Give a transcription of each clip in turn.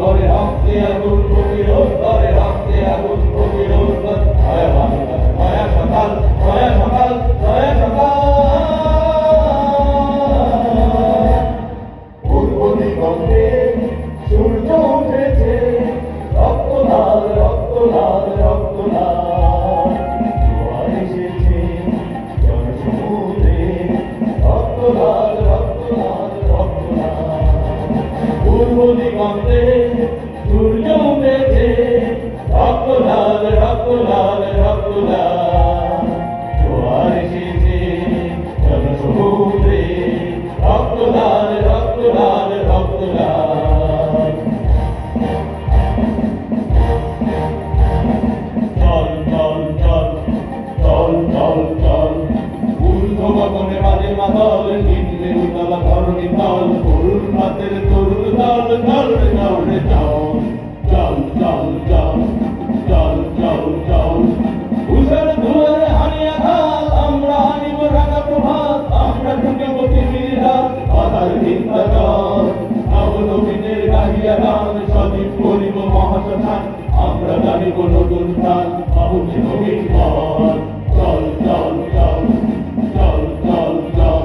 করে রক্তে আগুন প্রতিরোধ করে রক্তে আগুন প্রতিরোধ করে নয়া বাংলা নয়া সকাল নয়া সকাল নয়া সকাল পূর্ব দিগন্তে সূর্য উঠেছে রক্ত লাল রক্ত লাল রক্ত লাল জোয়ার এসেছে জনসমুদ্রে রক্ত লাল রক্ত লাল রক্ত লাল পূর্ব দিগন্তে সূর্য উঠেছে রক্ত লাল রক্ত লাল রক্ত লাল জোয়ার এসেছে জনসমুদ্রে রক্ত লাল রক্ত লাল রক্ত লাল চল চল চল চল চল চল ঊর্ধ্বগগনে বাজে মাদল নিম্নে উতলা ধরণী তল তরুণ হাতের তরুণ দল চল রে চল রে চল চল চল চল চল চল চল উষার ধুয়ারে হানিয়া ঘাত আমরা হানিব রাঙা প্রভাত আমরা ঢুকে পৃথিবীর রাত কথার চিন্তা কর নবনবীনের গাহিয়া গান সজীব করিব মহাশ্মশান আমরা জানিব নতুন প্রাণ বাবুকে নবীন পর চল চল চল চল চল চল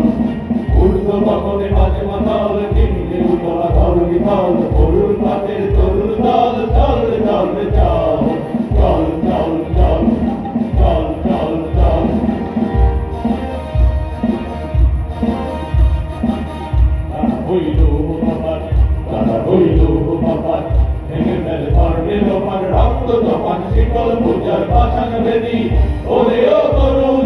ঊর্ধ্বগগনে বাজে মাতাল নিম্নে উতলা ধরণী তল তরুণ হাতের তরুণ দল চল রে চল রে চল চল চল চল চল চল চল হইল বাবার তারা হইল বাবার ভেঙে ফেলে ধর্মের লোপার রক্ত জপান শীতল পূজার পাষাণ বেদী ওরে ও তরুণ